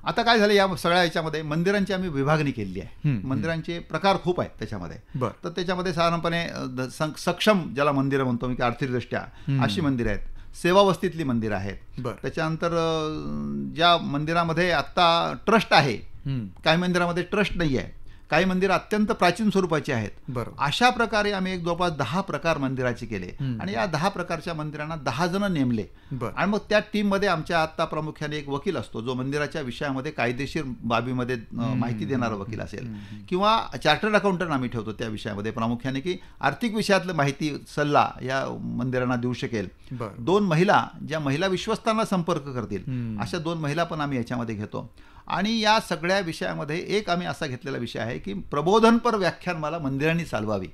आता काय झालं या सगळ्या याच्यामध्ये मंदिरांची आम्ही विभागणी केलेली आहे. मंदिरांचे प्रकार खूप आहेत त्याच्यामध्ये. तर त्याच्यामध्ये साधारणपणे सक्षम ज्याला मंदिरं म्हणतो मी की आर्थिकदृष्ट्या अशी मंदिरं आहेत, सेवावस्थेतली मंदिरं आहेत. त्याच्यानंतर ज्या मंदिरामध्ये आत्ता ट्रस्ट आहे, काही मंदिरामध्ये ट्रस्ट नाही आहे, काही मंदिर अत्यंत प्राचीन स्वरूपाची आहेत. अशा प्रकारे आम्ही एक जवळपास 10 प्रकार मंदिराचे केले आणि या 10 प्रकारच्या मंदिरांना 10 जण नेमले. आणि मग त्या टीममध्ये आमच्या आता प्रामुख्याने एक वकील असतो जो मंदिराच्या विषयामध्ये कायदेशीर बाबीमध्ये माहिती देणारा वकील असेल किंवा चार्टर्ड अकाउंटंट आम्ही ठेवतो त्या विषयामध्ये प्रामुख्याने की आर्थिक विषयातलं माहिती सल्ला या मंदिरांना देऊ शकेल. 2 महिला ज्या महिला विश्वस्तांना संपर्क करतील अशा 2 महिला पण आम्ही याच्यामध्ये घेतो. आणि या सगळ्या विषयामध्ये एक आम्ही असा घेतलेला विषय आहे की प्रबोधनपर व्याख्यानमाला मंदिरांनी चालवावी.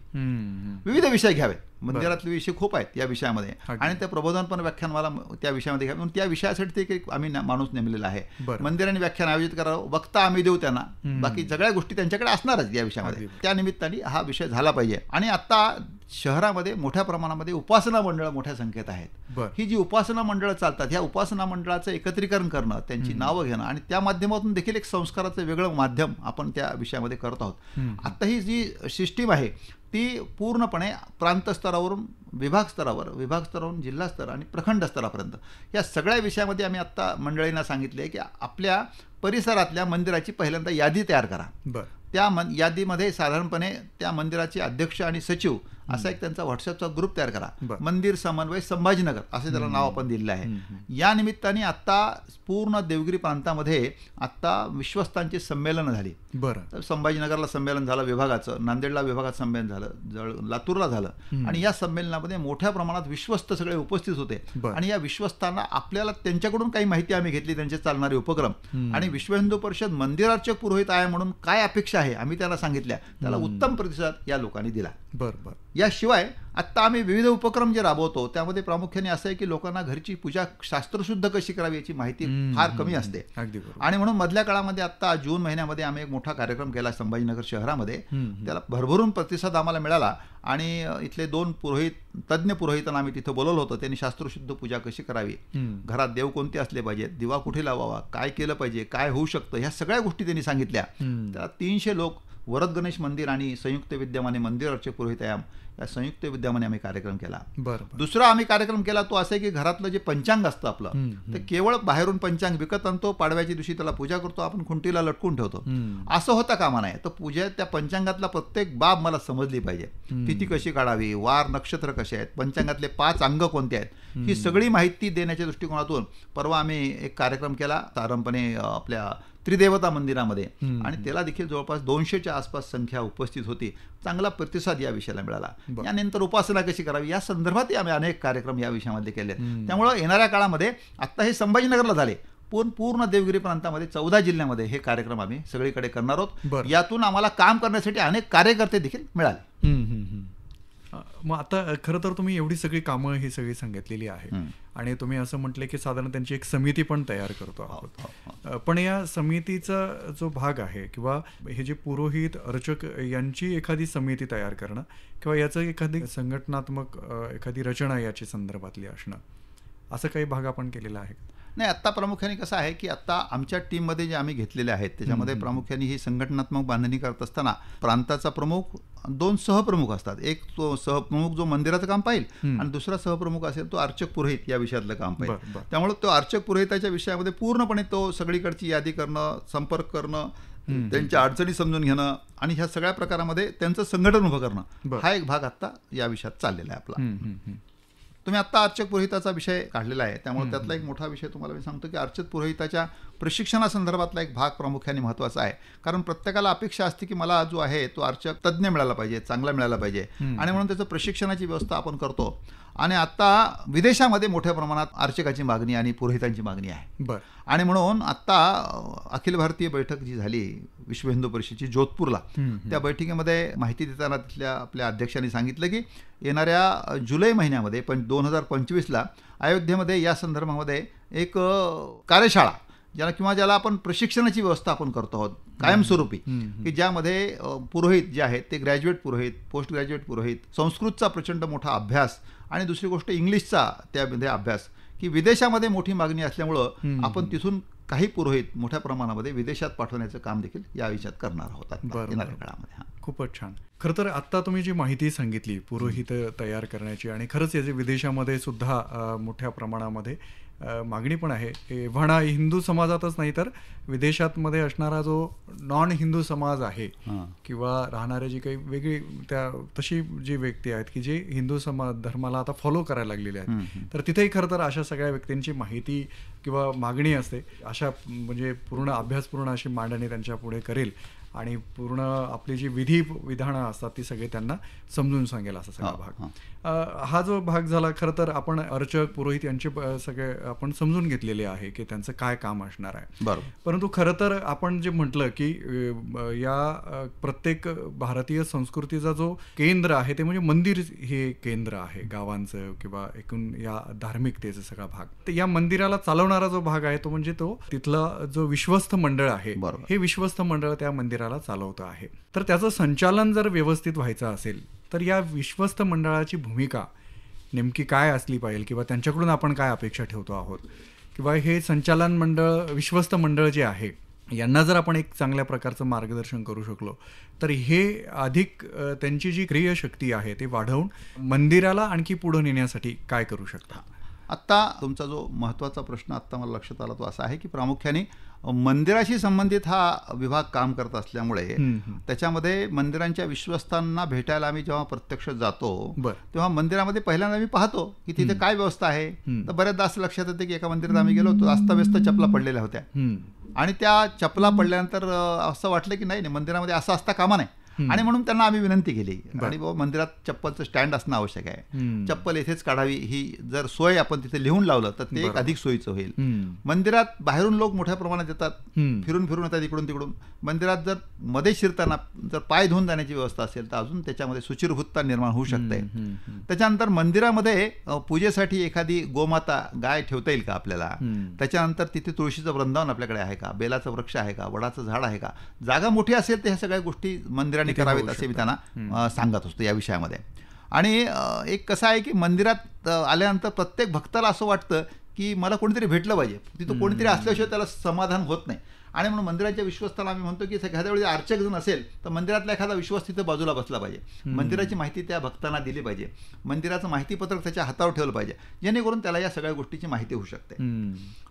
विविध विषय घ्यावेत, मंदिरातले विषय खूप आहेत या विषयामध्ये, आणि त्या प्रबोधनपर व्याख्यानमाला त्या विषयामध्ये घ्यावे म्हणून त्या विषयासाठी ते एक आम्ही माणूस नेमलेला आहे. मंदिरांनी व्याख्यान आयोजित करावं, वक्ता आम्ही देऊ त्यांना, बाकी सगळ्या गोष्टी त्यांच्याकडे असणारच या विषयामध्ये. त्या निमित्ताने हा विषय झाला पाहिजे. आणि आता शहरामध्ये मोठ्या प्रमाणामध्ये उपासना मंडळं मोठ्या संख्येत आहेत. ही जी उपासना मंडळं चालतात, ह्या उपासना मंडळाचं एकत्रीकरण करणं, त्यांची नावं घेणं आणि त्या माध्यमातून देखील एक संस्काराचं वेगळं माध्यम आपण त्या विषयामध्ये करत आहोत. आता ही जी सिस्टीम आहे ती पूर्णपणे प्रांत स्तरावरून विभाग स्तरावरून जिल्हा स्तर आणि प्रखंड स्तरापर्यंत या सगळ्या विषयामध्ये आम्ही आत्ता मंडळींना सांगितले की आपल्या परिसरातल्या मंदिराची पहिल्यांदा यादी तयार करा. त्या यादीमध्ये साधारणपणे त्या मंदिराचे अध्यक्ष आणि सचिव असा एक त्यांचा व्हॉट्सअपचा ग्रुप तयार करा. मंदिर समन्वय संभाजीनगर असे त्याला नाव आपण दिलेलं आहे. या निमित्ताने आता पूर्ण देवगिरी प्रांतामध्ये आता विश्वस्तांची संमेलनं झाली. तर संभाजीनगरला संमेलन झालं विभागाचं, नांदेडला विभागात संमेलन झालं, लातूरला झालं, आणि या संमेलनामध्ये मोठ्या प्रमाणात विश्वस्त सगळे उपस्थित होते. आणि या विश्वस्तांना आपल्याला त्यांच्याकडून काही माहिती आम्ही घेतली, त्यांचे चालणारे उपक्रम, आणि विश्व हिंदू परिषद मंदिरार्चक पुरोहित आहे म्हणून काय अपेक्षा आहे आम्ही त्यांना सांगितल्या. त्याला उत्तम प्रतिसाद या लोकांनी दिला. याशिवाय आत्ता आम्ही विविध उपक्रम जे राबवतो त्यामध्ये प्रामुख्याने असं आहे की लोकांना घरची पूजा शास्त्रशुद्ध कशी करावी याची माहिती फार कमी असते. आणि म्हणून मधल्या काळामध्ये आत्ता जून महिन्यामध्ये आम्ही एक मोठा कार्यक्रम केला संभाजीनगर शहरामध्ये. त्याला भरभरून प्रतिसाद आम्हाला मिळाला आणि इथले 2 तज्ज्ञ पुरोहितांना आम्ही तिथं बोलवलं होतं. त्यांनी शास्त्रशुद्ध पूजा कशी करावी, घरात देव कोणते असले पाहिजेत, दिवा कुठे लावावा, काय केलं पाहिजे, काय होऊ शकतं, ह्या सगळ्या गोष्टी त्यांनी सांगितल्या. त्याला 300 लोक वरद गणेश मंदिर आणि संयुक्त विद्यमाने मंदिर अर्चक पुरोहितयाम या संयुक्त विद्यमाने आम्ही कार्यक्रम केला. दुसरा आम्ही कार्यक्रम केला तो असा आहे की घरातलं जे पंचांग असतं आपलं ते केवळ बाहेरून पंचांग विकत आणतो, पाडव्याच्या दिवशी त्याला पूजा करतो, आपण खुंटीला लटकून ठेवतो, असं होता कामा नये. तर पूजा त्या पंचांगातला प्रत्येक बाब मला समजली पाहिजे. तिथी कशी काढावी, वार नक्षत्र कसे आहेत, पंचांगातले 5 अंग कोणते आहेत, ही सगळी माहिती देण्याच्या दृष्टिकोनातून परवा आम्ही एक कार्यक्रम केला साधारणपणे आपल्या त्रिदेवता मंदिरामध्ये, आणि त्याला देखील जवळपास 200च्या आसपास संख्या उपस्थित होती. चांगला प्रतिसाद या विषयाला मिळाला. यानंतर उपासना कशी करावी या संदर्भातही आम्ही अनेक कार्यक्रम या विषयामध्ये केले. त्यामुळं येणाऱ्या काळामध्ये आत्ता हे संभाजीनगरला झाले, पूर्ण देवगिरी प्रांतामध्ये 14 जिल्ह्यामध्ये हे कार्यक्रम आम्ही सगळीकडे करणार आहोत. यातून आम्हाला काम करण्यासाठी अनेक कार्यकर्ते देखील मिळाले. मग आता खरं तर तुम्ही एवढी सगळी कामं ही सगळी सांगितलेली आहे आणि तुम्ही असं म्हटलं की साधारण त्यांची एक समिती पण तयार करतो आहोत. पण या समितीचा जो भाग आहे किंवा हे जे पुरोहित अर्चक यांची एखादी समिती तयार करणं किंवा याचं एखादी संघटनात्मक एखादी रचना याची संदर्भातली असणं, असं काही भाग आपण केलेला आहे? नाही, आत्ता प्रामुख्याने कसं आहे की आत्ता आमच्या टीममध्ये जे आम्ही घेतलेले आहेत त्याच्यामध्ये प्रामुख्याने ही संघटनात्मक बांधणी करत असताना प्रांताचा प्रमुख, 2 सहप्रमुख असतात. एक तो सहप्रमुख जो मंदिराचं काम पाहिजे आणि दुसरा सहप्रमुख असेल तो अर्चक पुरोहित या विषयातलं काम पाहिजे. त्यामुळे तो अर्चक पुरोहिताच्या विषयामध्ये पूर्णपणे तो सगळीकडची यादी करणं, संपर्क करणं, त्यांच्या अडचणी समजून घेणं आणि ह्या सगळ्या प्रकारामध्ये त्यांचं संघटन उभं करणं, हा एक भाग आत्ता या विषयात चाललेला आहे आपला. तुम्ही आत्ता अर्चक पुरोहिताचा विषय काढलेला आहे त्यामुळे त्यातला एक मोठा विषय तुम्हाला मी सांगतो की अर्चक पुरोहिताच्या प्रशिक्षणासंदर्भातला एक भाग प्रामुख्याने महत्त्वाचा आहे. कारण प्रत्येकाला अपेक्षा असते की मला जो आहे तो अर्चक तज्ज्ञ मिळाला पाहिजे, चांगला मिळाला पाहिजे, आणि म्हणून त्याचं प्रशिक्षणाची व्यवस्था आपण करतो. आणि आता विदेशामध्ये मोठ्या प्रमाणात अर्चकाची मागणी आणि पुरोहितांची मागणी आहे. आणि म्हणून आत्ता अखिल भारतीय बैठक जी झाली विश्व हिंदू परिषदेची जोधपूरला, त्या बैठकीमध्ये माहिती देताना तिथल्या आपल्या अध्यक्षांनी सांगितलं की येणाऱ्या जुलै महिन्यामध्ये 2025ला अयोध्येमध्ये या संदर्भामध्ये एक कार्यशाळा ज्याला आपण प्रशिक्षणाची व्यवस्था आपण करतो आहोत कायमस्वरूपी, की ज्यामध्ये पुरोहित जे आहेत ते ग्रॅज्युएट पुरोहित, पोस्ट ग्रॅज्युएट पुरोहित, संस्कृतचा प्रचंड मोठा अभ्यास आणि दुसरी गोष्ट इंग्लिशचा त्यामध्ये अभ्यास, की विदेशामध्ये मोठी मागणी असल्यामुळं आपण तिथून काही पुरोहित मोठ्या प्रमाणामध्ये विदेशात पाठवण्याचं काम देखील या विषयात करणार आहोत येणाऱ्या काळामध्ये. खूपच छान. खरं तर आत्ता तुम्ही जी माहिती सांगितली पुरोहित तयार करण्याची, आणि खरंच याचे विदेशामध्ये सुद्धा मोठ्या प्रमाणामध्ये मागणी पण आहे. एव्हाना हिंदू समाजातच नाही तर विदेशातमध्ये असणारा जो नॉन हिंदू समाज आहे किंवा राहणारे जी काही वेगळी तशी जी व्यक्ती आहेत की जे हिंदू धर्माला आता फॉलो करायला लागलेले आहेत, तर तिथेही खरं तर अशा सगळ्या व्यक्तींची माहिती किंवा मागणी असते. अशा म्हणजे पूर्ण अभ्यासपूर्ण अशी मांडणी त्यांच्या पुढे करेल आणि पूर्ण आपली जी विधानं असतात ती सगळे त्यांना समजून सांगेल असा सगळा भाग. हा जो भाग झाला, खरं तर आपण अर्चक पुरोहित यांचे सगळे आपण समजून घेतलेले आहे की त्यांचं काय काम असणार आहे. बरोबर. परंतु खरं तर आपण जे म्हटलं की या प्रत्येक भारतीय संस्कृतीचा जो केंद्र आहे ते म्हणजे मंदिर हे केंद्र आहे गावांचं किंवा एकूण या धार्मिकतेचा सगळा भाग. तर या मंदिराला चालवणारा जो भाग आहे तो म्हणजे तो तिथला जो विश्वस्त मंडळ आहे, हे विश्वस्त मंडळ त्या मंदिराला चालवतं आहे. तर त्याचं संचालन जर व्यवस्थित व्हायचं असेल तर या विश्वस्त मंडळाची भूमिका नेमकी काय असली पाहिजे किंवा त्यांच्याकडून आपण काय अपेक्षा ठेवतो आहोत, किंवा हे संचालन मंडळ विश्वस्त मंडळ जे आहे यांना जर आपण एक चांगल्या प्रकारचं मार्गदर्शन करू शकलो तर हे अधिक त्यांची जी क्रियाशक्ती आहे ते वाढवून मंदिराला आणखी पुढे नेण्यासाठी काय करू शकता. आत्ता तुमचा जो महत्त्वाचा प्रश्न आत्ता मला लक्षात आला तो असा आहे की प्रामुख्याने मंदिराशी संबंधित हा विभाग काम करत असल्यामुळे त्याच्यामध्ये मंदिरांच्या विश्वस्तांना भेटायला आम्ही जेव्हा प्रत्यक्ष जातो तेव्हा मंदिरामध्ये पहिल्यांदा आम्ही पाहतो की तिथे काय व्यवस्था आहे. तर बऱ्याचदा असं लक्षात येते की एका मंदिरात आम्ही गेलो होतो, अस्ताव्यस्त चपला पडलेल्या होत्या आणि त्या चपला पडल्यानंतर असं वाटलं की नाही मंदिरामध्ये असं असता कामा नाही. आणि म्हणून त्यांना आम्ही विनंती केली आणि बाबा मंदिरात चप्पलचं स्टँड असणं आवश्यक आहे, चप्पल येथेच काढावी ही जर सोय आपण तिथे लिहून लावलं तर ते एक अधिक सोयीचं होईल. मंदिरात बाहेरून लोक मोठ्या प्रमाणात येतात, फिरून फिरून येतात इकडून तिकडून. मंदिरात जर मध्ये शिरताना जर पाय धुवून जाण्याची व्यवस्था असेल तर अजून त्याच्यामध्ये सुचिरभूतता निर्माण होऊ शकते. त्याच्यानंतर मंदिरामध्ये पूजेसाठी एखादी गोमाता गाय ठेवता येईल का आपल्याला. त्याच्यानंतर तिथे तुळशीचं वृंदावन आपल्याकडे आहे का, बेलाचं वृक्ष आहे का, वडाचं झाड आहे का. जागा मोठी असेल तर ह्या सगळ्या गोष्टी मंदिराने करावेत असे मी त्यांना सांगत असतो या विषयामध्ये. आणि एक कसं आहे की मंदिरात आल्यानंतर प्रत्येक भक्ताला असं वाटतं की मला कोणीतरी भेटलं पाहिजे, तिथं कोणीतरी असल्याशिवाय त्याला समाधान होत नाही. आणि म्हणून मंदिराच्या विश्वस्ताला आम्ही म्हणतो की एखाद्या वेळी अर्चक जण असेल तर मंदिरातला एखादा विश्वास तिथं बाजूला बसला पाहिजे, मंदिराची माहिती त्या भक्तांना दिली पाहिजे, मंदिराचं माहितीपत्रक त्याच्या हातावर ठेवलं पाहिजे जेणेकरून त्याला या सगळ्या गोष्टीची माहिती होऊ शकते.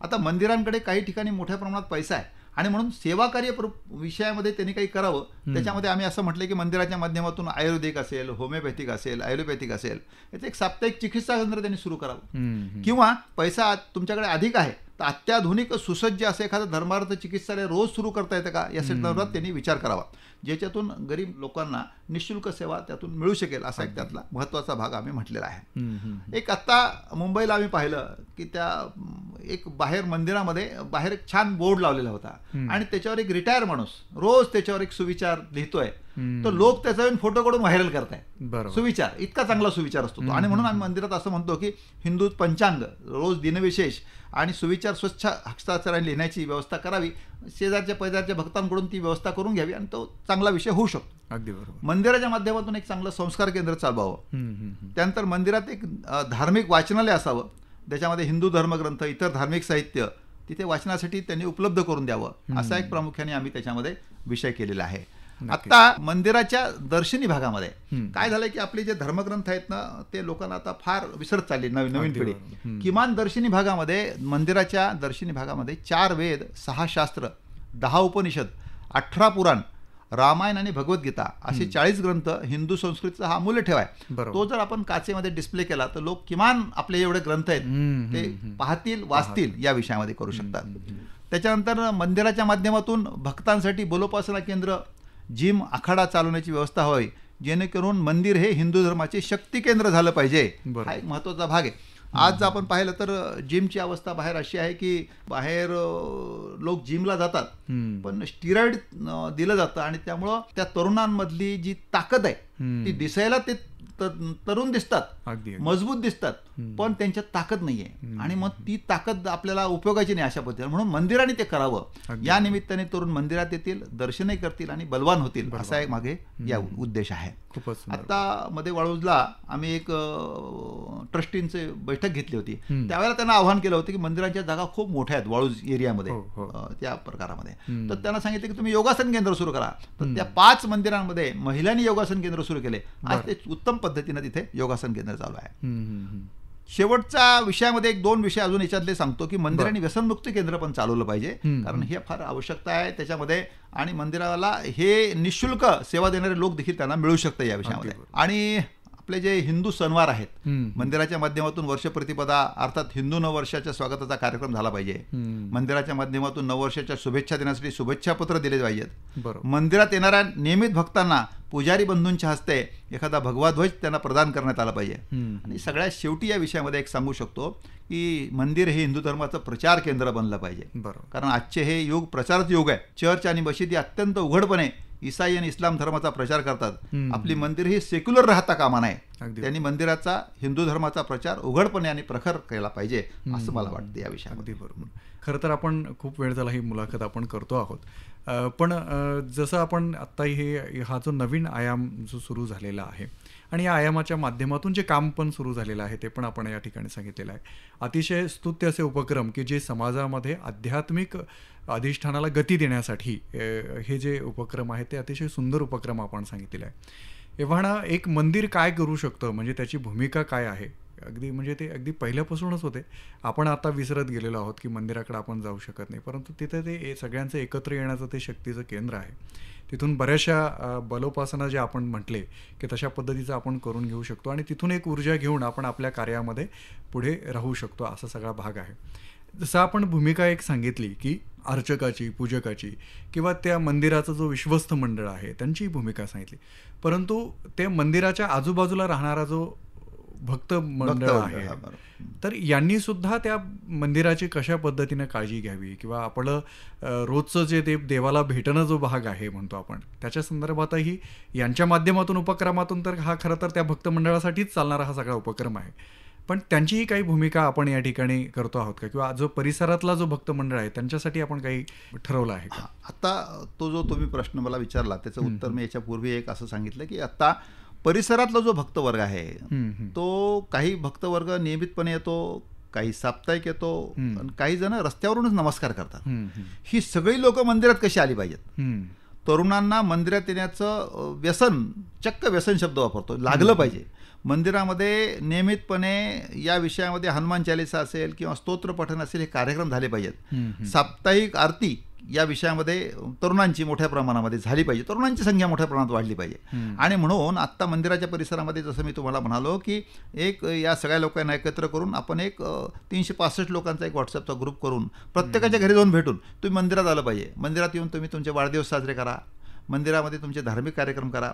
आता मंदिरांकडे काही ठिकाणी मोठ्या प्रमाणात पैसा आहे आणि म्हणून सेवाकार्य विषयामध्ये त्यांनी काही करावं. त्याच्यामध्ये आम्ही असं म्हटलं की मंदिराच्या माध्यमातून आयुर्वेदिक असेल, होमिओपॅथिक असेल, ॲलोपॅथिक असेल, याचं एक साप्ताहिक चिकित्सा केंद्र त्यांनी सुरू करावं. किंवा पैसा तुमच्याकडे अधिक आहे तर अत्याधुनिक सुसज्ज असं एखादं धर्मार्थ चिकित्सालय रोज सुरू करता येतं का या संदर्भात त्यांनी विचार करावा, ज्याच्यातून गरीब लोकांना निःशुल्क सेवा त्यातून मिळू शकेल असा एक त्यातला महत्त्वाचा भाग आम्ही म्हटलेला आहे. एक आत्ता मुंबईला आम्ही पाहिलं की त्या एक बाहेर मंदिरामध्ये बाहेर एक छान बोर्ड लावलेला होता आणि त्याच्यावर एक रिटायर माणूस रोज त्याच्यावर एक सुविचार लिहितोय, तर लोक त्याचा फोटो काढून व्हायरल करताय. सुविचार इतका चांगला सुविचार असतो तो. आणि म्हणून आम्ही मंदिरात असं म्हणतो की हिंदू पंचांग रोज दिनविशेष आणि सुविचार स्वच्छ हस्ताक्षराने लिहिण्याची व्यवस्था करावी. शेजारच्या पैजारच्या भक्तांकडून ती व्यवस्था करून घ्यावी आणि तो चांगला विषय होऊ शकतो. अगदी बरोबर. मंदिराच्या माध्यमातून एक चांगलं संस्कार केंद्र चालवावं. त्यानंतर मंदिरात एक धार्मिक वाचनालय असावं, त्याच्यामध्ये हिंदू धर्मग्रंथ इतर धार्मिक साहित्य तिथे वाचनासाठी त्यांनी उपलब्ध करून द्यावं असा एक प्रामुख्याने आम्ही त्याच्यामध्ये विषय केलेला आहे. आता मंदिराच्या दर्शनी भागामध्ये काय झालंय की आपले जे धर्मग्रंथ आहेत ना ते लोकांना आता फार विसरत चालली नवीन पिढी. किमान दर्शनी भागामध्ये मंदिराच्या दर्शनी भागामध्ये 4 वेद, 6 शास्त्र, 10 उपनिषद, 18 पुराण, रामायण आणि भगवद्गीता असे 40 ग्रंथ हिंदू संस्कृतीचा हा अमूल्य ठेवा आहे. तो जर आपण काचेमध्ये डिस्प्ले केला तर लोक किमान आपले एवढे ग्रंथ आहेत ते पाहतील, वाचतील या विषयामध्ये करू शकतात. त्याच्यानंतर मंदिराच्या माध्यमातून भक्तांसाठी बलोपासना केंद्र, जिम, आखाडा चालवण्याची व्यवस्था व्हावी जेणेकरून मंदिर हे हिंदू धर्माचे शक्ती केंद्र झालं पाहिजे. हा एक महत्त्वाचा भाग आहे. आज आपण पाहिलं तर जिमची अवस्था बाहेर अशी आहे की बाहेर लोक जिमला जातात पण स्टिरॉइड दिलं जातं आणि त्यामुळं त्या तरुणांमधली जी ताकद आहे ती दिसायला ते तरुण दिसतात, मजबूत दिसतात, पण त्यांच्यात ताकद नाहीये आणि मग ती ताकद आपल्याला उपयोगाची नाही अशा पद्धतीने. म्हणून मंदिराने ते करावं. या निमित्ताने तरुण मंदिरात येतील, दर्शनही करतील आणि बलवान होतील असा एक मागे या उद्देश आहे. आता मध्ये वाळूजला आम्ही एक ट्रस्टींची बैठक घेतली होती. त्यावेळेला त्यांना आव्हान केलं होतं की मंदिरांच्या जागा खूप मोठ्या आहेत वाळूज एरियामध्ये त्या प्रकारामध्ये. तर त्यांना सांगितलं की तुम्ही योगासन केंद्र सुरू करा. तर त्या 5 मंदिरांमध्ये महिलांनी योगासन केंद्र सुरू केले. आज ते उत्तम पद्धतीने तिथे योगासन केंद्र चालू आहे. शेवटच्या विषयामध्ये 1-2 विषय अजून याच्यातले सांगतो की मंदिरांनी व्यसनमुक्ती केंद्र पण चालवलं पाहिजे कारण हे फार आवश्यकता आहे त्याच्यामध्ये आणि मंदिराला हे निःशुल्क सेवा देणारे लोक देखील त्यांना मिळू शकतं या विषयामध्ये. आणि आपले जे हिंदू सणवार आहेत, हम्म. मंदिराच्या माध्यमातून वर्ष प्रतिपदा अर्थात हिंदू नववर्षाच्या स्वागताचा कार्यक्रम झाला पाहिजे. मंदिराच्या माध्यमातून नववर्षाच्या शुभेच्छा देण्यासाठी शुभेच्छा पत्र दिले पाहिजेत. बरोबर. मंदिरात येणाऱ्या नियमित भक्तांना पुजारी बंधूंच्या हस्ते एखादा भगवा ध्वज त्यांना प्रदान करण्यात आला पाहिजे. आणि सगळ्यात शेवटी या विषयामध्ये एक सांगू शकतो की मंदिर हे हिंदू धर्माचं प्रचार केंद्र बनलं पाहिजे. बरोबर. कारण आजचे हे युग प्रचाराचं युग आहे. चर्च आणि मशिदी अत्यंत उघडपणे ईसाई आणि इस्लाम धर्माचा प्रचार करतात. आपली मंदिर ही सेक्युलर राहता कामा नये. अगदी. त्यांनी मंदिराचा हिंदू धर्माचा प्रचार उघडपणे आणि प्रखर केला पाहिजे असं मला वाटतं या विषयामध्ये. अगदी बरोबर. खरं तर आपण खूप वेळ झाला ही मुलाखत आपण करतो आहोत, पण जसं आपण आत्ता हा जो नवीन आयाम जो सुरू झालेला आहे आणि या आयामाच्या माध्यमातून जे काम पण सुरू झालेलं आहे ते पण आपण या ठिकाणी सांगितलेलं आहे. अतिशय स्तुत्य असे उपक्रम की जे समाजामध्ये आध्यात्मिक अधिष्ठानाला गती देण्यासाठी हे जे उपक्रम आहेत ते अतिशय सुंदर उपक्रम आपण सांगितलेले आहे. एव्हाना एक मंदिर काय करू शकतं, म्हणजे त्याची भूमिका काय आहे, अगदी म्हणजे ते अगदी पहिल्यापासूनच होते. आपण आता विसरत गेलेलो आहोत की मंदिराकडे आपण जाऊ शकत नाही, परंतु तिथं ते सगळ्यांचं एकत्र येण्याचं ते शक्तीचं केंद्र आहे. तिथून बऱ्याचशा बलोपासना जे आपण म्हटले की तशा पद्धतीचं आपण करून घेऊ शकतो आणि तिथून एक ऊर्जा घेऊन आपण आपल्या कार्यामध्ये पुढे राहू शकतो, असा सगळा भाग आहे. जसं आपण भूमिका एक सांगितली की अर्चकाची, पूजकाची किंवा त्या मंदिराचं जो विश्वस्त मंडळ आहे त्यांची भूमिका सांगितली, परंतु त्या मंदिराच्या आजूबाजूला राहणारा जो भक्त मंडळ आहे तर यांनी सुद्धा त्या मंदिराची कशा पद्धतीने काळजी घ्यावी किंवा आपलं रोजचं जे देवाला भेटणं जो भाग आहे म्हणतो आपण त्याच्या संदर्भातही यांच्या माध्यमातून उपक्रमातून तर हा खरं तर त्या भक्त मंडळासाठीच चालणारा हा सगळा उपक्रम आहे, पण त्यांचीही काही भूमिका आपण या ठिकाणी करतो आहोत का, किंवा जो परिसरातला जो भक्त मंडळ आहे त्यांच्यासाठी आपण काही ठरवलं आहे का? आता तो जो तुम्ही प्रश्न मला विचारला त्याचं उत्तर मी याच्यापूर्वी एक असं सांगितलं की आता परिसरातला जो भक्तवर्ग आहे तो काही भक्तवर्ग नियमितपणे येतो, काही साप्ताहिक येतो, काही जण रस्त्यावरूनच नमस्कार करतात. ही सगळी लोक मंदिरात कशी आली पाहिजेत? तरुणांना मंदिरात येण्याचं व्यसन, चक्क व्यसन शब्द वापरतो, लागलं पाहिजे. मंदिरामध्ये नियमितपणे या विषयामध्ये हनुमान चालीसा असेल किंवा स्तोत्र पठण असेल हे कार्यक्रम झाले पाहिजेत. साप्ताहिक आरती या विषयामध्ये तरुणांची मोठ्या प्रमाणामध्ये झाली पाहिजे, तरुणांची संख्या मोठ्या प्रमाणात वाढली पाहिजे. आणि म्हणून आत्ता मंदिराच्या परिसरामध्ये जसं मी तुम्हाला म्हणालो की एक या सगळ्या लोकांना एकत्र करून आपण एक 365 लोकांचा एक व्हॉट्सअपचा ग्रुप करून प्रत्येकाच्या घरी जाऊन भेटून तुम्ही मंदिरात आलं पाहिजे. मंदिरात येऊन तुम्ही तुमचे वाढदिवस साजरे करा, मंदिरामध्ये तुमचे धार्मिक कार्यक्रम करा.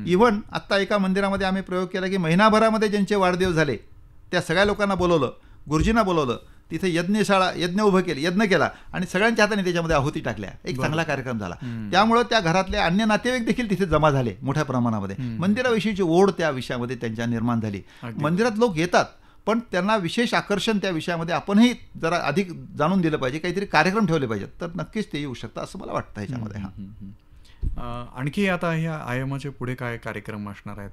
इव्हन आत्ता एका मंदिरामध्ये आम्ही प्रयोग केला की महिनाभरामध्ये ज्यांचे वाढदिवस झाले त्या सगळ्या लोकांना बोलवलं, गुरुजींना बोलवलं, तिथे यज्ञ उभं केलं, यज्ञ केला आणि सगळ्यांच्या हाताने त्याच्यामध्ये आहुती टाकल्या. एक चांगला कार्यक्रम झाला. त्यामुळं त्या घरातले अन्य नातेवाईक देखील तिथे जमा झाले मोठ्या प्रमाणामध्ये. मंदिराविषयीची ओढ त्या विषयामध्ये त्यांच्या निर्माण झाली. मंदिरात लोक येतात पण त्यांना विशेष आकर्षण त्या विषयामध्ये आपणही जरा अधिक जाणून दिलं पाहिजे, काहीतरी कार्यक्रम ठेवले पाहिजेत, तर नक्कीच ते येऊ शकतं असं मला वाटतं ह्याच्यामध्ये. आणखी आता ह्या आयामाचे पुढे काय कार्यक्रम असणार आहेत?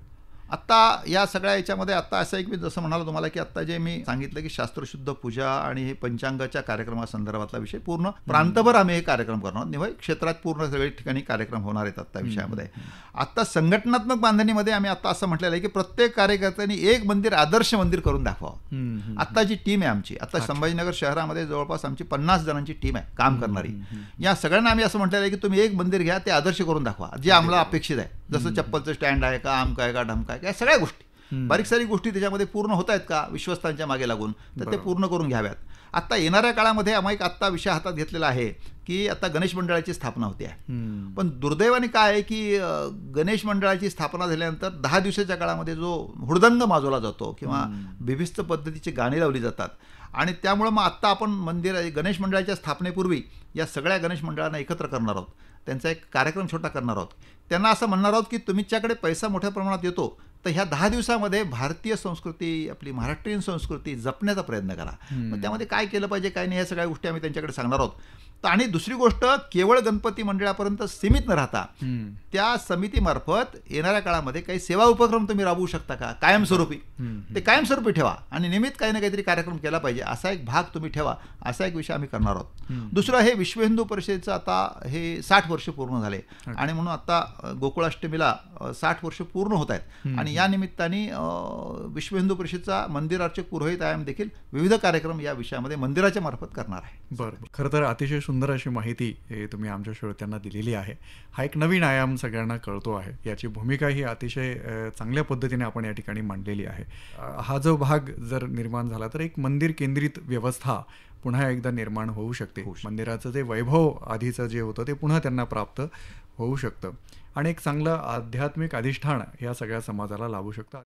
आत्ता या सगळ्या याच्यामध्ये आत्ता असं एक मी जसं म्हणालो तुम्हाला की आत्ता जे मी सांगितलं की शास्त्रशुद्ध पूजा आणि हे पंचांगाच्या कार्यक्रमासंदर्भातला विषय पूर्ण प्रांतभर आम्ही हे कार्यक्रम करणार, निवय क्षेत्रात पूर्ण सगळ्या ठिकाणी कार्यक्रम होणार आहेत आत्ता विषयामध्ये. आत्ता संघटनात्मक बांधणीमध्ये आम्ही आत्ता असं म्हटलेलं आहे की प्रत्येक कार्यकर्त्यांनी एक मंदिर आदर्श मंदिर करून दाखवावं. आत्ता जी टीम आहे आमची, आता संभाजीनगर शहरामध्ये जवळपास आमची 50 जणांची टीम आहे काम करणारी. या सगळ्यांना आम्ही असं म्हटलेलं आहे की तुम्ही एक मंदिर घ्या, ते आदर्श करून दाखवा, जे आम्हाला अपेक्षित आहे. जसं चप्पलचं स्टँड आहे का, आमका आहे का, ढमका आहे का, या सगळ्या गोष्टी बारीक सारी गोष्टी त्याच्यामध्ये पूर्ण होत आहेत का विश्वस्तांच्या मागे लागून, तर ते पूर्ण करून घ्याव्यात. आता येणाऱ्या काळामध्ये आम्ही एक आत्ता विषय हातात घेतलेला आहे की आता गणेश मंडळाची स्थापना होते आहे. पण दुर्दैवाने काय आहे की गणेश मंडळाची स्थापना झाल्यानंतर 10 दिवसाच्या काळामध्ये जो हुडदंग माजवला जातो किंवा बिभिस्त पद्धतीची गाणी लावली जातात आणि त्यामुळं मग आत्ता आपण गणेश मंडळाच्या स्थापनेपूर्वी या सगळ्या गणेश मंडळांना एकत्र करणार आहोत, त्यांचा एक कार्यक्रम छोटा करणार आहोत. त्यांना असं म्हणणार आहोत की तुमच्याकडे पैसा मोठ्या प्रमाणात येतो तर ह्या 10 दिवसामध्ये भारतीय संस्कृती, आपली महाराष्ट्रीयन संस्कृती जपण्याचा प्रयत्न करा. मग त्यामध्ये काय केलं पाहिजे काय नाही ह्या सगळ्या गोष्टी आम्ही त्यांच्याकडे सांगणार आहोत. आणि दुसरी गोष्ट, केवळ गणपती मंडळापर्यंत सीमित न राहता त्या समितीमार्फत येणाऱ्या काळामध्ये काही सेवा उपक्रम तुम्ही राबवू शकता का कायमस्वरूपी, ते कायमस्वरूपी ठेवा आणि नियमित काही ना काहीतरी कार्यक्रम केला पाहिजे असा एक भाग तुम्ही ठेवा, असा एक विषय आम्ही करणार आहोत. दुसरं, हे विश्व हिंदू परिषदेचं आता हे 60 वर्ष पूर्ण झाले आणि म्हणून आता गोकुळाष्टमीला 60 वर्ष पूर्ण होत आहेत आणि या निमित्ताने विश्व हिंदू परिषदेचा मंदिर अर्चक पुरोहित आयाम देखील विविध कार्यक्रम या विषयामध्ये मंदिराच्या मार्फत करणार आहे. बरं, खरं तर अतिशय सुंदर अशी माहिती तुम्ही आमच्या श्रोत्यांना दिलेली आहे. हा एक नवीन आयाम सगळ्यांना कळतो आहे. याची भूमिका ही अतिशय चांगल्या पद्धतीने आपण या ठिकाणी मांडलेली आहे. हा जो भाग जर निर्माण झाला तर एक मंदिर केंद्रित व्यवस्था पुन्हा एकदा निर्माण होऊ शकते. मंदिराचं जे वैभव आधीचं जे होतं ते पुन्हा त्यांना प्राप्त होऊ शकतं आणि एक चांगलं आध्यात्मिक अधिष्ठान या सगळ्या समाजाला लाभू शकतं.